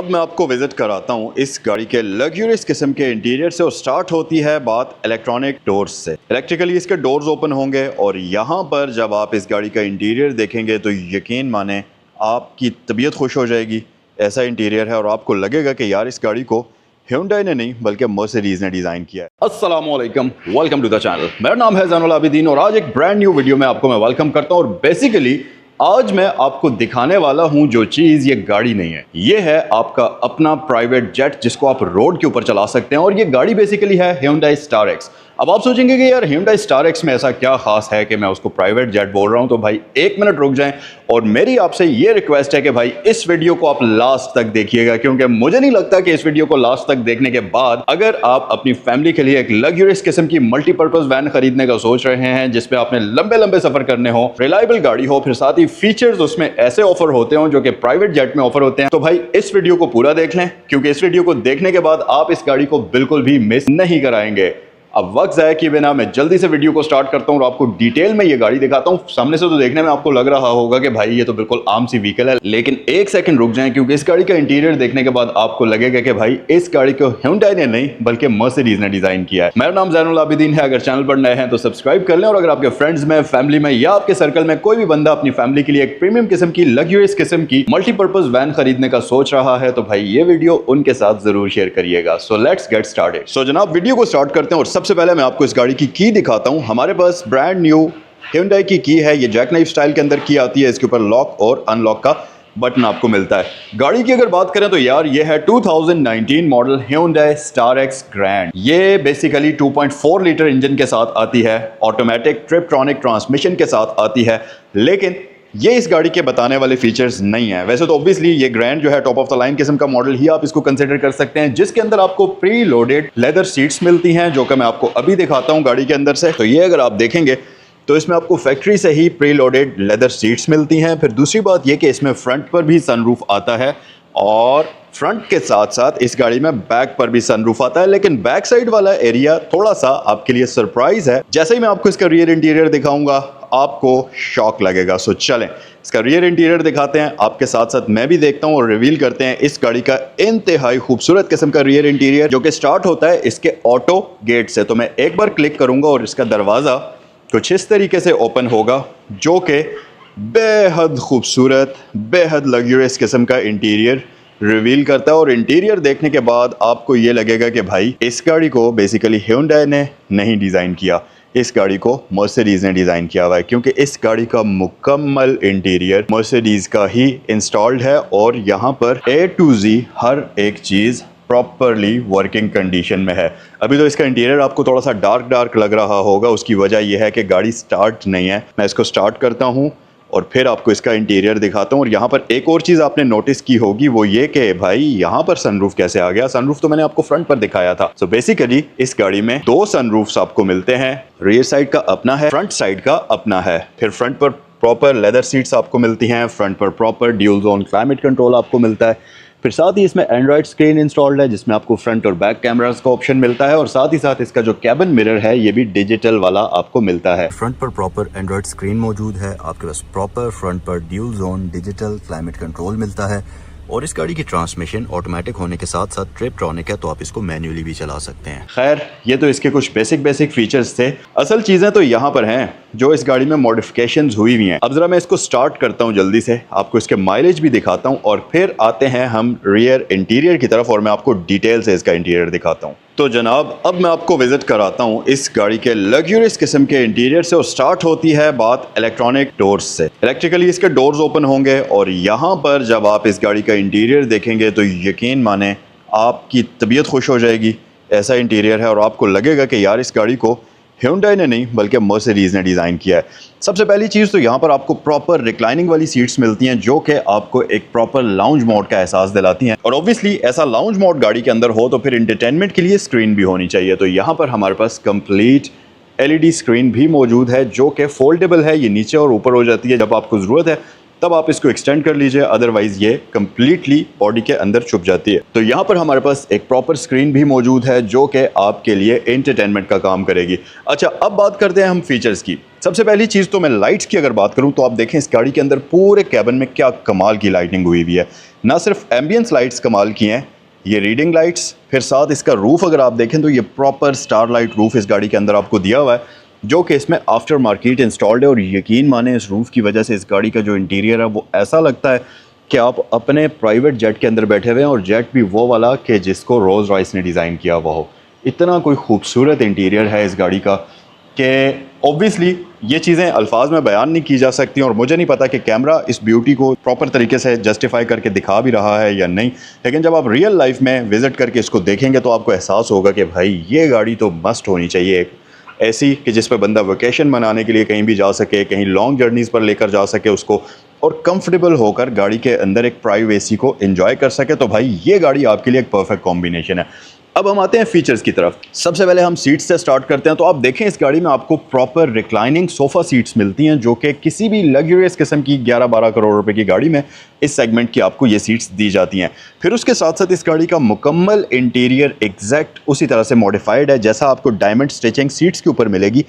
अब मैं आपको विजिट कराता हूँ इस गाड़ी के लग्जरियस किस्म के इंटीरियर से और स्टार्ट होती है बात इलेक्ट्रॉनिक डोर्स से। इलेक्ट्रिकली इसके डोर्स ओपन होंगे और यहाँ पर जब आप इस गाड़ी का इंटीरियर देखेंगे तो यकीन माने आपकी तबीयत खुश हो जाएगी। ऐसा इंटीरियर है और आपको लगेगा कि यार इस गाड़ी को Hyundai ने नहीं बल्कि मर्सिडीज ने डिज़ाइन किया है। अस्सलामुअलैकुम, वेलकम टू द चैनल। मेरा नाम है ज़ैनुल आबिदीन और आज एक ब्रांड न्यू वीडियो में आपको मैं वेलकम करता हूँ। और बेसिकली आज मैं आपको दिखाने वाला हूं जो चीज़ ये गाड़ी नहीं है, ये है आपका अपना प्राइवेट जेट जिसको आप रोड के ऊपर चला सकते हैं। और ये गाड़ी बेसिकली है Hyundai Starex। अब आप सोचेंगे कि यार Hyundai Starex में ऐसा क्या खास है कि मैं उसको प्राइवेट जेट बोल रहा हूं। तो भाई एक मिनट रुक जाएं और मेरी आपसे ये रिक्वेस्ट है कि भाई इस वीडियो को आप लास्ट तक देखिएगा, क्योंकि मुझे नहीं लगता कि इस वीडियो को लास्ट तक देखने के बाद अगर आप अपनी फैमिली के लिए एक लग्जरियस किस्म की मल्टीपर्पज वैन खरीदने का सोच रहे हैं जिसपे आपने लंबे लंबे सफर करने हो, रिलायबल गाड़ी हो, फिर साथ ही फीचर्स उसमें ऐसे ऑफर होते हो जो कि प्राइवेट जेट में ऑफर होते हैं, तो भाई इस वीडियो को पूरा देख लें, क्योंकि इस वीडियो को देखने के बाद आप इस गाड़ी को बिल्कुल भी मिस नहीं कराएंगे। अब वक्त ज़ाया किए बिना मैं जल्दी से वीडियो को स्टार्ट करता हूं और आपको डिटेल में ये गाड़ी दिखाता हूं। सामने से तो देखने में आपको लग रहा होगा कि भाई ये तो बिल्कुल आम सी व्हीकल है, लेकिन एक सेकंड रुक जाएं, क्योंकि इस गाड़ी का इंटीरियर देखने के बाद आपको लगेगा कि भाई इस गाड़ी को Hyundai ने नहीं बल्कि मर्सिडीज ने डिजाइन किया है। मेरा नाम ज़ैनुल आबिदीन है। अगर चैनल पर नए हैं तो सब्सक्राइब कर लें, और अगर आपके फ्रेंड्स में, फैमिली में या आपके सर्कल में कोई भी बंदा अपनी फैमिली के लिए एक प्रीमियम किस्म की लग्जरियस किस्म की मल्टीपर्पज वैन खरीदने का सोच रहा है तो भाई ये वीडियो उनके साथ जरूर शेयर करिएगा। So let's get started. So जनाब वीडियो को स्टार्ट करते हैं और सबसे पहले मैं आपको गाड़ी की दिखाता हूं। हमारे पास ब्रांड न्यू Hyundai की है। ये जैक नाइफ स्टाइल के अंदर की आती है। इसके ऊपर लॉक और अनलॉक का बटन आपको मिलता है। गाड़ी की अगर बात करें तो यार ये है 2019 मॉडल Hyundai Starex Grand। ये बेसिकली 2.4 लीटर इंजन के साथ आती है, ऑटोमेटिक ट्रिपट्रॉनिक ट्रांसमिशन के साथ आती है, लेकिन ये इस गाड़ी के बताने वाले फीचर्स नहीं है। वैसे तो ऑब्वियसली ये ग्रैंड जो है टॉप ऑफ द लाइन किस्म का मॉडल ही आप इसको कंसीडर कर सकते हैं, जिसके अंदर आपको प्री लोडेड लेदर सीट्स मिलती हैं, जो कि मैं आपको अभी दिखाता हूं गाड़ी के अंदर से। तो ये अगर आप देखेंगे तो इसमें आपको फैक्ट्री से ही प्री लोडेड लेदर सीट्स मिलती हैं। फिर दूसरी बात ये कि इसमें फ्रंट पर भी सनरूफ आता है और फ्रंट के साथ साथ इस गाड़ी में बैक पर भी सनरूफ आता है, लेकिन बैक साइड वाला एरिया थोड़ा सा आपके लिए सरप्राइज है। जैसे ही मैं आपको इसका रियर इंटीरियर दिखाऊंगा आपको शॉक लगेगा। सो चलें इसका रियर इंटीरियर दिखाते हैं, आपके साथ साथ मैं भी देखता हूं और रिवील करते हैं इस गाड़ी का इंतहाई खूबसूरत किस्म का रियर इंटीरियर, जो कि स्टार्ट होता है इसके ऑटो गेट से। तो मैं एक बार क्लिक करूंगा और इसका दरवाज़ा कुछ इस तरीके से ओपन होगा, जो कि बेहद खूबसूरत, बेहद लग्जरियस किस्म का इंटीरियर रिवील करता है। और इंटीरियर देखने के बाद आपको ये लगेगा कि भाई इस गाड़ी को बेसिकली Hyundai ने नहीं डिज़ाइन किया, इस गाड़ी को मर्सिडीज ने डिज़ाइन किया हुआ है, क्योंकि इस गाड़ी का मुकम्मल इंटीरियर मर्सिडीज का ही इंस्टॉल्ड है और यहाँ पर A to Z हर एक चीज़ प्रॉपरली वर्किंग कंडीशन में है। अभी तो इसका इंटीरियर आपको थोड़ा सा डार्क लग रहा होगा, उसकी वजह यह है कि गाड़ी स्टार्ट नहीं है। मैं इसको स्टार्ट करता हूँ और फिर आपको इसका इंटीरियर दिखाता हूँ। और यहाँ पर एक और चीज़ आपने नोटिस की होगी, वो ये कि भाई यहाँ पर सनरूफ कैसे आ गया। सनरूफ तो मैंने आपको फ्रंट पर दिखाया था। सो बेसिकली इस गाड़ी में दो सनरूफ्स आपको मिलते हैं, रियर साइड का अपना है, फ्रंट साइड का अपना है। फिर फ्रंट पर प्रॉपर लेदर सीट्स आपको मिलती हैं, फ्रंट पर proper dual zone climate control आपको मिलता है। फिर साथ ही इसमें एंड्रॉयड स्क्रीन इंस्टॉल्ड है, जिसमें आपको फ्रंट और बैक कैमरास का ऑप्शन मिलता है, और साथ ही साथ इसका जो कैबिन मिरर है ये भी डिजिटल वाला आपको मिलता है। फ्रंट पर प्रॉपर एंड्रॉयड स्क्रीन मौजूद है, आपके पास प्रॉपर फ्रंट पर dual zone digital climate control मिलता है, और इस गाड़ी की ट्रांसमिशन ऑटोमेटिक होने के साथ साथ ट्रिपट्रॉनिक है, तो आप इसको मैन्युअली भी चला सकते हैं। खैर ये तो इसके कुछ बेसिक फीचर्स थे। असल चीज़ें तो यहाँ पर हैं जो इस गाड़ी में मॉडिफिकेशंस हुई हुई हैं। अब ज़रा मैं इसको स्टार्ट करता हूँ जल्दी से, आपको इसके माइलेज भी दिखाता हूँ और फिर आते हैं हम रियर इंटीरियर की तरफ और मैं आपको डिटेल से इसका इंटीरियर दिखाता हूँ। तो जनाब अब मैं आपको विजिट कराता हूँ इस गाड़ी के लग्जरियस किस्म के इंटीरियर से और स्टार्ट होती है बात इलेक्ट्रॉनिक डोर्स से। इलेक्ट्रिकली इसके डोर्स ओपन होंगे और यहाँ पर जब आप इस गाड़ी का इंटीरियर देखेंगे तो यकीन माने आपकी तबीयत खुश हो जाएगी। ऐसा इंटीरियर है और आपको लगेगा कि यार इस गाड़ी को Hyundai ने नहीं बल्कि मर्सिडीज ने डिज़ाइन किया है। सबसे पहली चीज़ तो यहाँ पर आपको प्रॉपर रिक्लाइनिंग वाली सीट्स मिलती हैं, जो कि आपको एक प्रॉपर लाउंज मोड का एहसास दिलाती हैं। और ऑब्वियसली ऐसा लाउंज मोड गाड़ी के अंदर हो तो फिर एंटरटेनमेंट के लिए स्क्रीन भी होनी चाहिए। तो यहाँ पर हमारे पास कंप्लीट LED स्क्रीन भी मौजूद है, जो कि फोल्डेबल है। ये नीचे और ऊपर हो जाती है जब आपको ज़रूरत है तब आप इसको एक्सटेंड कर लीजिए, अदरवाइज ये कम्प्लीटली बॉडी के अंदर छुप जाती है। तो यहाँ पर हमारे पास एक प्रॉपर स्क्रीन भी मौजूद है जो कि आपके लिए एंटरटेनमेंट का काम करेगी। अच्छा, अब बात करते हैं हम फीचर्स की। सबसे पहली चीज़ तो मैं लाइट्स की अगर बात करूं तो आप देखें इस गाड़ी के अंदर पूरे कैबिन में क्या कमाल की लाइटिंग हुई हुई है। ना सिर्फ एम्बियंस लाइट्स कमाल की हैं, ये रीडिंग लाइट्स, फिर साथ इसका रूफ अगर आप देखें तो ये प्रॉपर स्टारलाइट रूफ इस गाड़ी के अंदर आपको दिया हुआ है जो कि इसमें आफ्टर मार्केट इंस्टॉल्ड है। और यकीन माने इस रूफ की वजह से इस गाड़ी का जो इंटीरियर है वो ऐसा लगता है कि आप अपने प्राइवेट जेट के अंदर बैठे हुए हैं, और जेट भी वो वाला कि जिसको रोल्स रॉयस ने डिज़ाइन किया हुआ हो। इतना कोई खूबसूरत इंटीरियर है इस गाड़ी का कि ऑब्वियसली ये चीज़ें अल्फाज में बयान नहीं की जा सकती, और मुझे नहीं पता कि कैमरा इस ब्यूटी को प्रॉपर तरीके से जस्टिफाई करके दिखा भी रहा है या नहीं। लेकिन जब आप रियल लाइफ में विज़िट करके इसको देखेंगे तो आपको एहसास होगा कि भाई ये गाड़ी तो मस्ट होनी चाहिए, एक ऐसी कि जिस पर बंदा वेकेशन मनाने के लिए कहीं भी जा सके, कहीं लॉन्ग जर्नीज़ पर लेकर जा सके उसको, और कंफर्टेबल होकर गाड़ी के अंदर एक प्राइवेसी को एंजॉय कर सके। तो भाई ये गाड़ी आपके लिए एक परफेक्ट कॉम्बिनेशन है। अब हम आते हैं फीचर्स की तरफ। सबसे पहले हम सीट्स से स्टार्ट करते हैं। तो आप देखें इस गाड़ी में आपको प्रॉपर रिक्लाइनिंग सोफ़ा सीट्स मिलती हैं जो कि किसी भी लग्जरियस किस्म की 11-12 करोड़ रुपए की गाड़ी में इस सेगमेंट की आपको ये सीट्स दी जाती हैं। फिर उसके साथ साथ इस गाड़ी का मुकम्मल इंटीरियर एग्जैक्ट उसी तरह से मॉडिफाइड है जैसा आपको डायमंड स्टिचिंग सीट्स के ऊपर मिलेगी,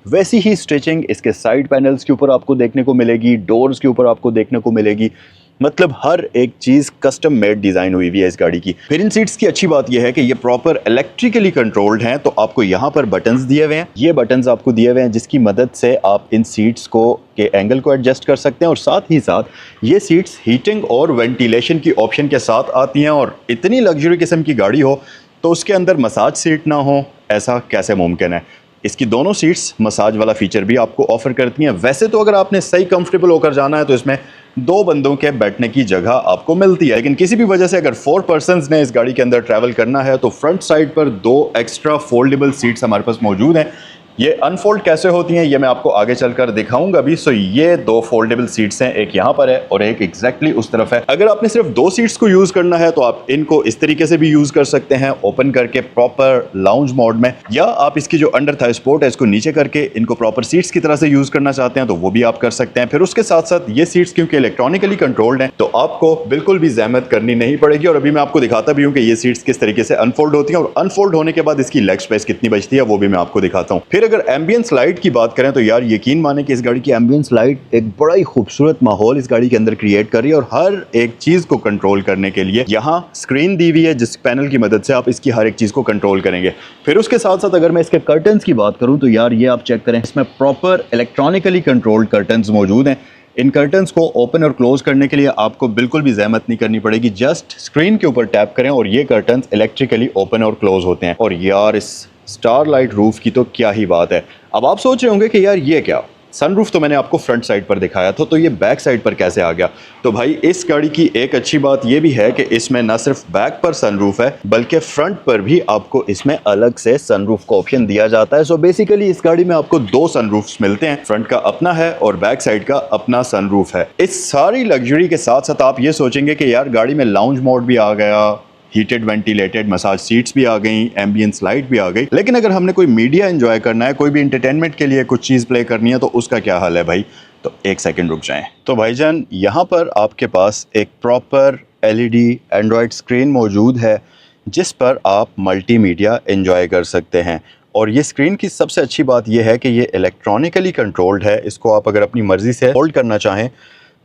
वैसी ही स्टिचिंग इसके साइड पैनल्स के ऊपर आपको देखने को मिलेगी, डोर्स के ऊपर आपको देखने को मिलेगी। मतलब हर एक चीज़ कस्टम मेड डिज़ाइन हुई हुई है इस गाड़ी की। फिर इन सीट्स की अच्छी बात यह है कि ये प्रॉपर इलेक्ट्रिकली कंट्रोल्ड हैं। तो आपको यहाँ पर बटन्स दिए हुए हैं, ये बटन्स आपको दिए हुए हैं जिसकी मदद से आप इन सीट्स को के एंगल को एडजस्ट कर सकते हैं, और साथ ही साथ ये सीट्स हीटिंग और वेंटिलेशन की ऑप्शन के साथ आती हैं। और इतनी लग्जरी किस्म की गाड़ी हो तो उसके अंदर मसाज सीट ना हो, ऐसा कैसे मुमकिन है। इसकी दोनों सीट्स मसाज वाला फीचर भी आपको ऑफर करती हैं। वैसे तो अगर आपने सही कंफर्टेबल होकर जाना है तो इसमें 2 बंदों के बैठने की जगह आपको मिलती है, लेकिन किसी भी वजह से अगर 4 पर्सन्स ने इस गाड़ी के अंदर ट्रैवल करना है तो फ्रंट साइड पर 2 एक्स्ट्रा फोल्डेबल सीट्स हमारे पास मौजूद हैं। ये अनफोल्ड कैसे होती हैं ये मैं आपको आगे चलकर दिखाऊंगा भी। सो ये 2 फोल्डेबल सीट्स हैं, एक यहाँ पर है और एक एग्जैक्टली उस तरफ है। अगर आपने सिर्फ 2 सीट्स को यूज करना है तो आप इनको इस तरीके से भी यूज कर सकते हैं, ओपन करके प्रॉपर लाउंज मोड में, या आप इसकी जो अंडर थाई सपोर्ट है इसको नीचे करके इनको प्रॉपर सीट्स की तरह से यूज करना चाहते हैं तो वो भी आप कर सकते हैं। फिर उसके साथ साथ ये सीट्स क्योंकि इलेक्ट्रॉनिकली कंट्रोल्ड हैं तो आपको बिल्कुल भी जहमत करनी नहीं पड़ेगी। और अभी मैं आपको दिखाता भी हूँ कि ये सीट्स किस तरीके से अनफोल्ड होती हैं, और अनफोल्ड होने के बाद इसकी लेग स्पेस कितनी बचती है वो भी मैं आपको दिखाता हूँ। फिर अगर एम्बियंस लाइट की बात करें तो यार यकीन माने कि इस गाड़ी की एम्बियंस लाइट एक बड़ा ही खूबसूरत माहौल इस गाड़ी के अंदर क्रिएट कर रही है, और हर एक चीज को कंट्रोल करने के लिए यहाँ स्क्रीन दी हुई है जिस पैनल की मदद से आप इसकी हर एक चीज को कंट्रोल करेंगे। फिर उसके साथ साथ अगर मैं इसके कर्टन्स की बात करूं तो यार ये आप चेक करें, इसमें प्रॉपर इलेक्ट्रॉनिकली कंट्रोल्ड कर्टन्स मौजूद हैं। इन कर्टन्स को ओपन और क्लोज करने के लिए आपको बिल्कुल भी जहमत नहीं करनी पड़ेगी, जस्ट स्क्रीन के ऊपर टैप करें और ये कर्टन्स इलेक्ट्रिकली ओपन और क्लोज होते हैं। और यार इस स्टारलाइट रूफ की तो क्या ही बात है। अब आप सोच रहे होंगे कि यार ये क्या, सनरूफ तो मैंने आपको फ्रंट साइड पर दिखाया था, तो ये बैक साइड पर कैसे आ गया। तो भाई इस गाड़ी की एक अच्छी बात ये भी है कि इसमें ना सिर्फ बैक पर सनरूफ है बल्कि फ्रंट पर भी आपको इसमें अलग से सनरूफ का ऑप्शन दिया जाता है। सो बेसिकली इस गाड़ी में आपको 2 सनरूफ्स मिलते हैं, फ्रंट का अपना है और बैक साइड का अपना सनरूफ है। इस सारी लग्जरी के साथ साथ आप ये सोचेंगे कि यार गाड़ी में लाउंज मोड भी आ गया, हीटेड वेंटिलेटेड मसाज सीट्स भी आ गई, एम्बियंस लाइट भी आ गई, लेकिन अगर हमने कोई मीडिया एंजॉय करना है, कोई भी एंटरटेनमेंट के लिए कुछ चीज़ प्ले करनी है तो उसका क्या हाल है भाई। तो एक सेकंड रुक जाएं। तो भाईजान यहाँ पर आपके पास एक प्रॉपर एलईडी एंड्रॉयड स्क्रीन मौजूद है जिस पर आप मल्टीमीडिया एंजॉय कर सकते हैं। और ये स्क्रीन की सबसे अच्छी बात यह है कि ये इलेक्ट्रॉनिकली कंट्रोल्ड है। इसको आप अगर अपनी मर्ज़ी से होल्ड करना चाहें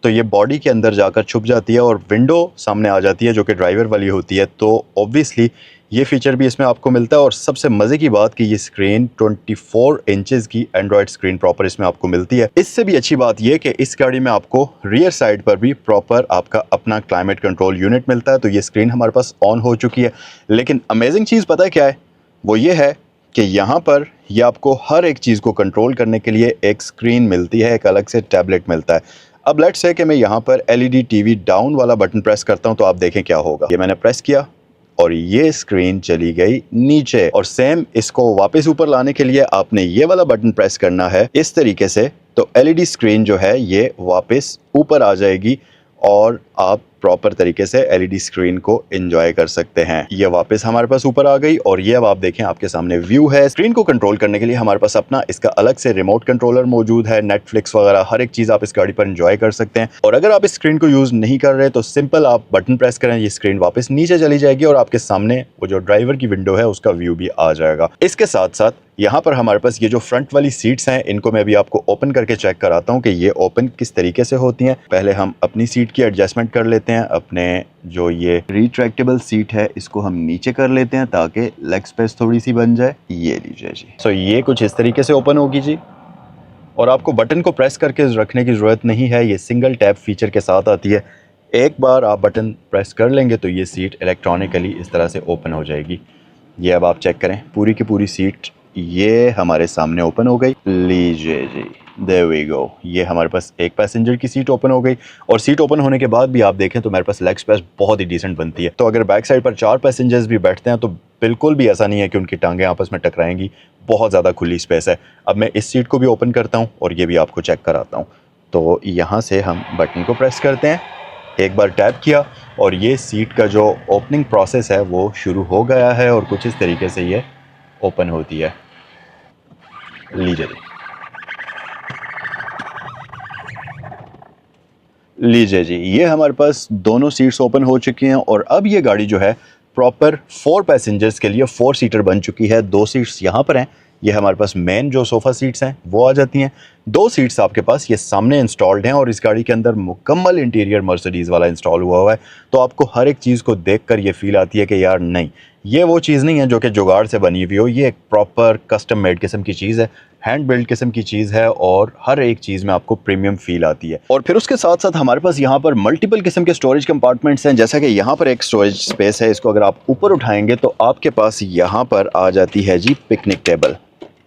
तो ये बॉडी के अंदर जाकर छुप जाती है और विंडो सामने आ जाती है जो कि ड्राइवर वाली होती है। तो ऑब्वियसली ये फीचर भी इसमें आपको मिलता है। और सबसे मज़े की बात कि ये स्क्रीन 24 इंचेस की एंड्रॉयड स्क्रीन प्रॉपर इसमें आपको मिलती है। इससे भी अच्छी बात ये कि इस गाड़ी में आपको रियर साइड पर भी प्रॉपर आपका अपना क्लाइमेट कंट्रोल यूनिट मिलता है। तो ये स्क्रीन हमारे पास ऑन हो चुकी है, लेकिन अमेजिंग चीज़ पता है क्या है, वो ये है कि यहाँ पर ये आपको हर एक चीज़ को कंट्रोल करने के लिए एक स्क्रीन मिलती है, एक अलग से टैबलेट मिलता है। अब लेट्स से कि मैं यहाँ पर एलईडी टीवी डाउन वाला बटन प्रेस करता हूँ तो आप देखें क्या होगा। ये मैंने प्रेस किया और ये स्क्रीन चली गई नीचे, और सेम इसको वापस ऊपर लाने के लिए आपने ये वाला बटन प्रेस करना है इस तरीके से। तो एलईडी स्क्रीन जो है ये वापस ऊपर आ जाएगी और आप प्रॉपर तरीके से एलईडी स्क्रीन को एंजॉय कर सकते हैं। ये वापस हमारे पास ऊपर आ गई और ये अब आप देखें आपके सामने व्यू है। स्क्रीन को कंट्रोल करने के लिए हमारे पास अपना इसका अलग से रिमोट कंट्रोलर मौजूद है। नेटफ्लिक्स वगैरह हर एक चीज़ आप इस गाड़ी पर एंजॉय कर सकते हैं। और अगर आप इस स्क्रीन को यूज़ नहीं कर रहे तो सिंपल आप बटन प्रेस करें, ये स्क्रीन वापस नीचे चली जाएगी और आपके सामने वो जो ड्राइवर की विंडो है उसका व्यू भी आ जाएगा। इसके साथ साथ यहाँ पर हमारे पास ये जो फ्रंट वाली सीट्स हैं इनको मैं भी आपको ओपन करके चेक कराता हूँ कि ये ओपन किस तरीके से होती हैं। पहले हम अपनी सीट की एडजस्टमेंट कर लेते हैं। अपने जो ये रिट्रैक्टेबल सीट है इसको हम नीचे कर लेते हैं ताकि लेग स्पेस थोड़ी सी बन जाए। ये लीजिए जी। सो ये कुछ इस तरीके से ओपन होगी जी और आपको बटन को प्रेस करके रखने की ज़रूरत नहीं है, ये सिंगल टैप फीचर के साथ आती है। एक बार आप बटन प्रेस कर लेंगे तो ये सीट इलेक्ट्रॉनिकली इस तरह से ओपन हो जाएगी। ये अब आप चेक करें, पूरी की पूरी सीट ये हमारे सामने ओपन हो गई। लीजिए जी, देयर वी गो। ये हमारे पास एक पैसेंजर की सीट ओपन हो गई और सीट ओपन होने के बाद भी आप देखें तो मेरे पास लेग स्पेस बहुत ही डिसेंट बनती है। तो अगर बैक साइड पर 4 पैसेंजर्स भी बैठते हैं तो बिल्कुल भी ऐसा नहीं है कि उनकी टांगें आपस में टकराएंगी, बहुत ज़्यादा खुली स्पेस है। अब मैं इस सीट को भी ओपन करता हूँ और ये भी आपको चेक कराता हूँ। तो यहाँ से हम बटन को प्रेस करते हैं, एक बार टैप किया और ये सीट का जो ओपनिंग प्रोसेस है वो शुरू हो गया है और कुछ इस तरीके से ये ओपन होती है। लीजिए जी, ये हमारे पास दोनों सीट्स ओपन हो चुकी हैं और अब ये गाड़ी जो है प्रॉपर 4 पैसेंजर्स के लिए 4 सीटर बन चुकी है। 2 सीट्स यहाँ पर हैं, ये हमारे पास मेन जो सोफ़ा सीट्स हैं वो आ जाती हैं। 2 सीट्स आपके पास ये सामने इंस्टॉल्ड हैं और इस गाड़ी के अंदर मुकम्मल इंटीरियर मर्सिडीज़ वाला इंस्टॉल हुआ है। तो आपको हर एक चीज़ को देखकर ये फील आती है कि यार नहीं, ये वो चीज़ नहीं है जो कि जुगाड़ से बनी हुई हो, ये एक प्रॉपर कस्टम मेड किस्म की चीज़ है, हैंड बिल्ड किस्म की चीज़ है और हर एक चीज़ में आपको प्रीमियम फील आती है। और फिर उसके साथ साथ हमारे पास यहाँ पर मल्टीपल किस्म के स्टोरेज कंपार्टमेंट्स हैं। जैसा कि यहाँ पर एक स्टोरेज स्पेस है, इसको अगर आप ऊपर उठाएंगे तो आपके पास यहाँ पर आ जाती है जी पिकनिक टेबल।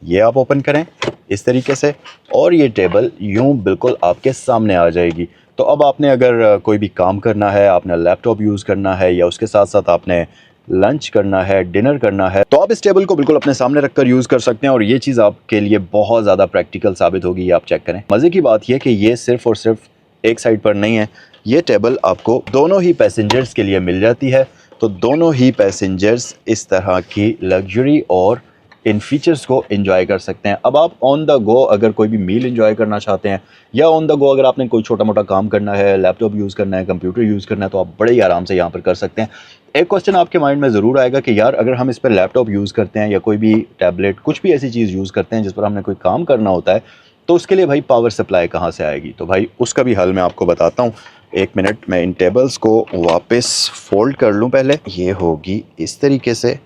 ये आप ओपन करें इस तरीके से और ये टेबल यूं बिल्कुल आपके सामने आ जाएगी। तो अब आपने अगर कोई भी काम करना है, आपने लैपटॉप यूज़ करना है या उसके साथ साथ आपने लंच करना है, डिनर करना है, तो आप इस टेबल को बिल्कुल अपने सामने रखकर यूज़ कर सकते हैं और ये चीज़ आपके लिए बहुत ज़्यादा प्रैक्टिकल साबित होगी। ये आप चेक करें। मज़े की बात यह कि ये सिर्फ़ और सिर्फ एक साइड पर नहीं है, ये टेबल आपको दोनों ही पैसेंजर्स के लिए मिल जाती है। तो दोनों ही पैसेंजर्स इस तरह की लग्जरी और इन फीचर्स को एंजॉय कर सकते हैं। अब आप ऑन द गो अगर कोई भी मील एंजॉय करना चाहते हैं या ऑन द गो अगर आपने कोई छोटा मोटा काम करना है, लैपटॉप यूज़ करना है, कंप्यूटर यूज़ करना है, तो आप बड़े ही आराम से यहाँ पर कर सकते हैं। एक क्वेश्चन आपके माइंड में ज़रूर आएगा कि यार अगर हम इस पर लैपटॉप यूज़ करते हैं या कोई भी टैबलेट कुछ भी ऐसी चीज़ यूज़ करते हैं जिस पर हमने कोई काम करना होता है तो उसके लिए भाई पावर सप्लाई कहाँ से आएगी। तो भाई उसका भी हल मैं आपको बताता हूँ। एक मिनट, मैं इन टेबल्स को वापस फोल्ड कर लूँ। पहले ये होगी इस तरीके से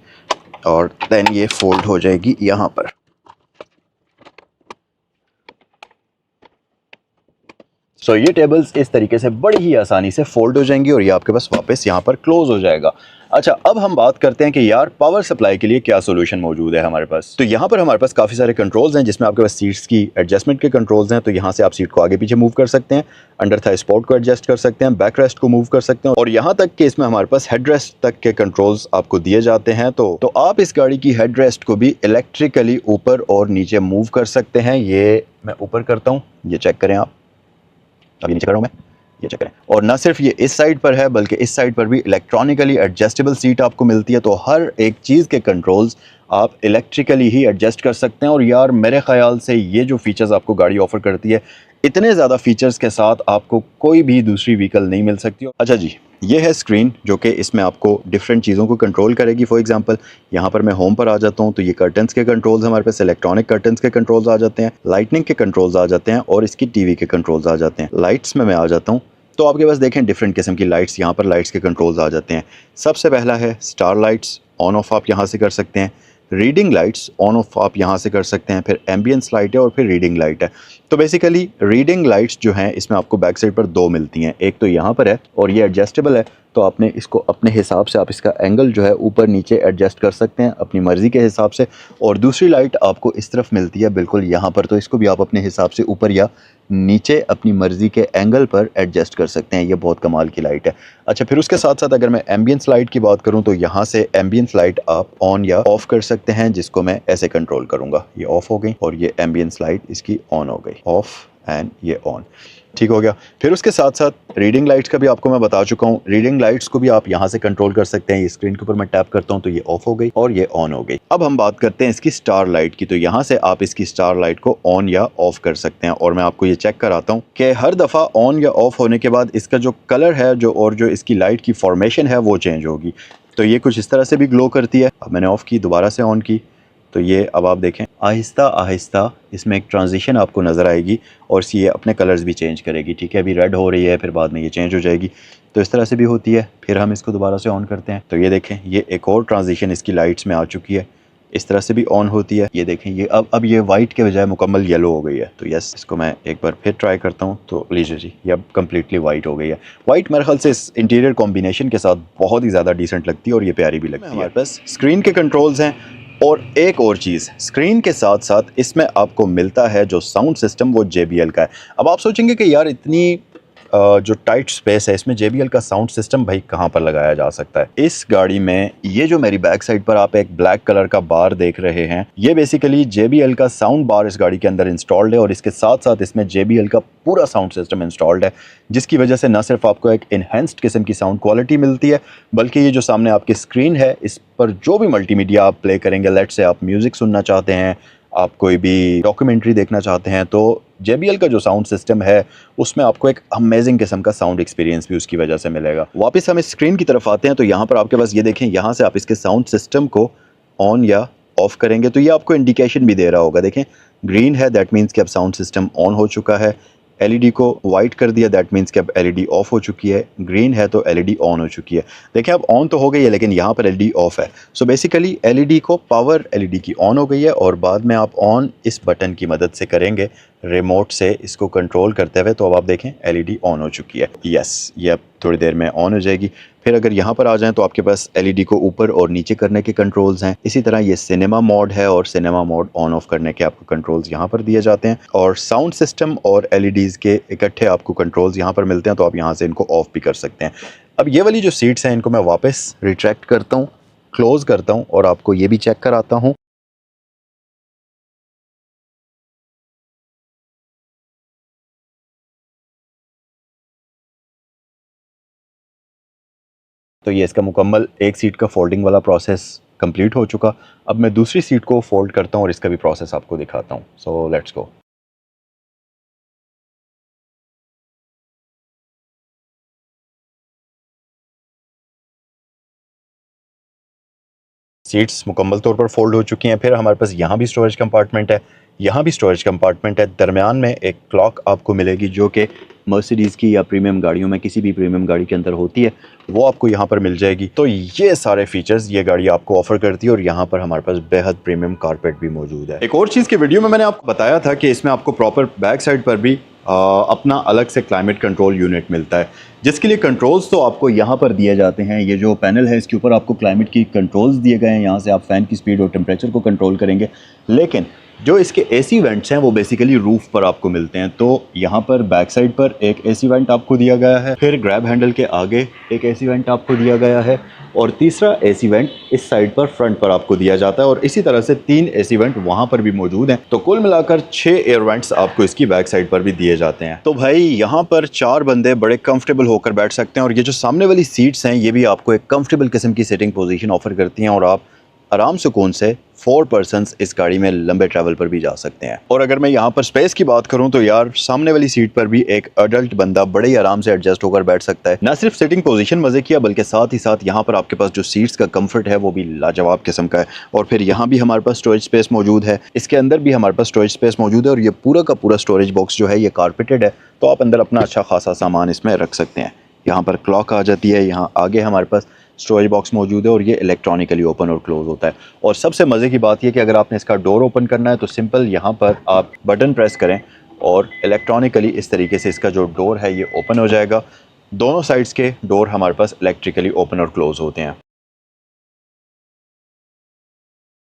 और देन ये फोल्ड हो जाएगी यहाँ पर। सो ये टेबल्स इस तरीके से बड़ी ही आसानी से फोल्ड हो जाएंगी और ये आपके पास वापस यहाँ पर क्लोज हो जाएगा। अच्छा, अब हम बात करते हैं कि यार पावर सप्लाई के लिए क्या सोल्यूशन मौजूद है हमारे पास। तो यहाँ पर हमारे पास काफ़ी सारे कंट्रोल्स हैं जिसमें आपके पास सीट्स की एडजस्टमेंट के कंट्रोल्स हैं। तो यहाँ से आप सीट को आगे पीछे मूव कर सकते हैं, अंडर थाई सपोर्ट को एडजस्ट कर सकते हैं, बैक रेस्ट को मूव कर सकते हैं और यहाँ तक कि इसमें हमारे पास हेड रेस्ट तक के कंट्रोल्स आपको दिए जाते हैं। तो आप इस गाड़ी की हेड रेस्ट को भी इलेक्ट्रिकली ऊपर और नीचे मूव कर सकते हैं। ये मैं ऊपर करता हूँ, ये चेक करें आप, अभी नीचे कर रहा हूँ मैं, ये चेक करें। और ना सिर्फ ये इस साइड पर है बल्कि इस साइड पर भी इलेक्ट्रॉनिकली एडजस्टेबल सीट आपको मिलती है। तो हर एक चीज़ के कंट्रोल्स आप इलेक्ट्रिकली ही एडजस्ट कर सकते हैं। और यार मेरे ख्याल से ये जो फीचर्स आपको गाड़ी ऑफर करती है, इतने ज़्यादा फीचर्स के साथ आपको कोई भी दूसरी व्हीकल नहीं मिल सकती। अच्छा जी, ये है स्क्रीन जो कि इसमें आपको डिफरेंट चीज़ों को कंट्रोल करेगी। फॉर एग्जांपल यहाँ पर मैं होम पर आ जाता हूँ तो ये कर्टन्स के कंट्रोल्स हमारे पास, इलेक्ट्रॉनिक कर्टन्स के कंट्रोल्स आ जाते हैं, लाइटनिंग के कंट्रोल्स आ जाते हैं और इसकी टीवी के कंट्रोल्स आ जाते हैं। लाइट्स में मैं आ जाता हूँ तो आपके पास देखें डिफरेंट किस्म की लाइट्स, यहाँ पर लाइट्स के कंट्रोल्स आ जाते हैं। सबसे पहला है स्टार लाइट्स, ऑन ऑफ आप यहाँ से कर सकते हैं। रीडिंग लाइट्स ऑन ऑफ आप यहाँ से कर सकते हैं। फिर एम्बियंस लाइट है और फिर रीडिंग लाइट है। तो बेसिकली रीडिंग लाइट्स जो हैं इसमें आपको बैक साइड पर 2 मिलती हैं। एक तो यहाँ पर है और ये एडजस्टेबल है, तो आपने इसको अपने हिसाब से आप इसका एंगल जो है ऊपर नीचे एडजस्ट कर सकते हैं अपनी मर्ज़ी के हिसाब से। और दूसरी लाइट आपको इस तरफ मिलती है बिल्कुल यहाँ पर, तो इसको भी आप अपने हिसाब से ऊपर या नीचे अपनी मर्ज़ी के एंगल पर एडजस्ट कर सकते हैं। ये बहुत कमाल की लाइट है। अच्छा, फिर उसके साथ साथ अगर मैं एम्बियंस लाइट की बात करूं तो यहाँ से एम्बियंस लाइट आप ऑन या ऑफ़ कर सकते हैं, जिसको मैं ऐसे कंट्रोल करूँगा। ये ऑफ़ हो गई और ये एम्बियंस लाइट इसकी ऑन हो गई, ऑफ़ एंड ये ऑन। ठीक हो गया। फिर उसके साथ साथ रीडिंग लाइट्स का भी आपको मैं बता चुका हूँ। रीडिंग लाइट्स को भी आप यहाँ से कंट्रोल कर सकते हैं। ये स्क्रीन के ऊपर मैं टैप करता हूँ तो ये ऑफ हो गई और ये ऑन हो गई। अब हम बात करते हैं इसकी स्टार लाइट की। तो यहाँ से आप इसकी स्टार लाइट को ऑन या ऑफ कर सकते हैं और मैं आपको ये चेक कराता हूँ कि हर दफ़ा ऑन या ऑफ होने के बाद इसका जो कलर है जो इसकी लाइट की फॉर्मेशन है वो चेंज होगी। तो ये कुछ इस तरह से भी ग्लो करती है। अब मैंने ऑफ़ की, दोबारा से ऑन की, तो ये अब आप देखें आहिस्ता आहिस्ता इसमें एक ट्रांजिशन आपको नज़र आएगी और ये अपने कलर्स भी चेंज करेगी। ठीक है, अभी रेड हो रही है, फिर बाद में ये चेंज हो जाएगी। तो इस तरह से भी होती है। फिर हम इसको दोबारा से ऑन करते हैं तो ये देखें ये एक और ट्रांजिशन इसकी लाइट्स में आ चुकी है। इस तरह से भी ऑन होती है। ये देखें ये अब ये वाइट के बजाय मुकम्मल येलो हो गई है। तो यस, इसको मैं एक बार फिर ट्राई करता हूँ। तो लीजिए जी, ये अब कम्प्लीटली वाइट हो गई है। वाइट मेरे ख्याल से इस इंटीरियर कॉम्बिनेशन के साथ बहुत ही ज़्यादा डिसेंट लगती है और ये प्यारी भी लगती है। हमारे पास स्क्रीन के कंट्रोल्स हैं और एक और चीज़, स्क्रीन के साथ साथ इसमें आपको मिलता है जो साउंड सिस्टम वो JBL का है। अब आप सोचेंगे कि यार इतनी जो टाइट स्पेस है इसमें JBL का साउंड सिस्टम भाई कहाँ पर लगाया जा सकता है। इस गाड़ी में ये जो मेरी बैक साइड पर आप एक ब्लैक कलर का बार देख रहे हैं, ये बेसिकली JBL का साउंड बार इस गाड़ी के अंदर इंस्टॉल्ड है और इसके साथ साथ इसमें JBL का पूरा साउंड सिस्टम इंस्टॉल्ड है, जिसकी वजह से न सिर्फ आपको एक इन्हेंस्ड किस्म की साउंड क्वालिटी मिलती है, बल्कि ये जो सामने आपकी स्क्रीन है इस पर जो भी मल्टीमीडिया आप प्ले करेंगे, लेट्स से आप म्यूज़िक सुनना चाहते हैं, आप कोई भी डॉक्यूमेंट्री देखना चाहते हैं, तो JBL का जो साउंड सिस्टम है उसमें आपको एक अमेजिंग किस्म का साउंड एक्सपीरियंस भी उसकी वजह से मिलेगा। वापस हम इस स्क्रीन की तरफ आते हैं तो यहाँ पर आपके पास ये देखें, यहाँ से आप इसके साउंड सिस्टम को ऑन या ऑफ करेंगे तो ये आपको इंडिकेशन भी दे रहा होगा। देखें ग्रीन है, दैट मीन्स कि अब साउंड सिस्टम ऑन हो चुका है। LED को वाइट कर दिया, दैट मीन्स कि अब LED ऑफ हो चुकी है। ग्रीन है तो LED ऑन हो चुकी है। देखें अब ऑन तो हो गई है लेकिन यहाँ पर LED ऑफ है। सो बेसिकली LED को पावर LED की ऑन हो गई है और बाद में आप ऑन इस बटन की मदद से करेंगे रिमोट से इसको कंट्रोल करते हुए, तो अब आप देखें LED ऑन हो चुकी है। यस, ये अब थोड़ी देर में ऑन हो जाएगी। फिर अगर यहाँ पर आ जाएं तो आपके पास LED को ऊपर और नीचे करने के कंट्रोल्स हैं। इसी तरह ये सिनेमा मोड है और सिनेमा मोड ऑन ऑफ करने के आपको कंट्रोल्स यहाँ पर दिए जाते हैं और साउंड सिस्टम और LEDs के इकट्ठे आपको कंट्रोल्स यहाँ पर मिलते हैं, तो आप यहाँ से इनको ऑफ भी कर सकते हैं। अब ये वाली जो सीट्स हैं इनको मैं वापस रिट्रैक्ट करता हूँ, क्लोज करता हूँ और आपको ये भी चेक कराता हूँ। तो ये इसका मुकम्मल एक सीट का फोल्डिंग वाला प्रोसेस कंप्लीट हो चुका। अब मैं दूसरी सीट को फोल्ड करता हूँ और इसका भी प्रोसेस आपको दिखाता हूँ। So let's go. सीट्स मुकम्मल तौर पर फोल्ड हो चुकी हैं। फिर हमारे पास यहाँ भी स्टोरेज कंपार्टमेंट है, यहाँ भी स्टोरेज कंपार्टमेंट है। दरमियान में एक क्लॉक आपको मिलेगी जो कि मर्सिडीज़ की या प्रीमियम गाड़ियों में किसी भी प्रीमियम गाड़ी के अंदर होती है, वो आपको यहाँ पर मिल जाएगी। तो ये सारे फीचर्स ये गाड़ी आपको ऑफर करती है और यहाँ पर हमारे पास बेहद प्रीमियम कारपेट भी मौजूद है। एक और चीज़ के वीडियो में मैंने आपको बताया था कि इसमें आपको प्रॉपर बैक साइड पर भी अपना अलग से क्लाइमेट कंट्रोल यूनिट मिलता है, जिसके लिए कंट्रोल्स तो आपको यहाँ पर दिए जाते हैं। ये जो पैनल है इसके ऊपर आपको क्लाइमेट की कंट्रोल्स दिए गए हैं, यहाँ से आप फ़ैन की स्पीड और टेम्परेचर को कंट्रोल करेंगे। लेकिन जो इसके AC वेंट्स हैं वो बेसिकली रूफ़ पर आपको मिलते हैं। तो यहाँ पर बैक साइड पर एक AC वेंट आपको दिया गया है, फिर ग्रैब हैंडल के आगे एक AC वेंट आपको दिया गया है और तीसरा AC वेंट इस साइड पर फ्रंट पर आपको दिया जाता है और इसी तरह से 3 AC वेंट वहाँ पर भी मौजूद हैं। तो कुल मिलाकर 6 एयर वेंट्स आपको इसकी बैक साइड पर भी दिए जाते हैं। तो भाई यहाँ पर 4 बंदे बड़े कंफर्टेबल होकर बैठ सकते हैं और ये जो सामने वाली सीट्स हैं ये भी आपको एक कंफर्टेबल किस्म की सिटिंग पोजीशन ऑफर करती हैं और आप आराम सुकून से 4 पर्सन्स इस गाड़ी में लंबे ट्रैवल पर भी जा सकते हैं। और अगर मैं यहाँ पर स्पेस की बात करूँ तो यार सामने वाली सीट पर भी एक अडल्ट बंदा बड़े ही आराम से एडजस्ट होकर बैठ सकता है। ना सिर्फ सिटिंग पोजीशन मजे किया बल्कि साथ ही साथ यहाँ पर आपके पास जो सीट्स का कंफर्ट है वो भी लाजवाब किस्म का है। और फिर यहाँ भी हमारे पास स्टोरेज स्पेस मौजूद है, इसके अंदर भी हमारे पास स्टोरेज स्पेस मौजूद है और ये पूरा का पूरा स्टोरेज बॉक्स जो है ये कारपेटेड है, तो आप अंदर अपना अच्छा खासा सामान इसमें रख सकते हैं। यहाँ पर क्लॉक आ जाती है, यहाँ आगे हमारे पास स्टोरेज बॉक्स मौजूद है और ये इलेक्ट्रॉनिकली ओपन और क्लोज होता है। और सबसे मज़े की बात यह कि अगर आपने इसका डोर ओपन करना है तो सिंपल यहाँ पर आप बटन प्रेस करें और इलेक्ट्रॉनिकली इस तरीके से इसका जो डोर है ये ओपन हो जाएगा। दोनों साइड्स के डोर हमारे पास इलेक्ट्रिकली ओपन और क्लोज होते हैं।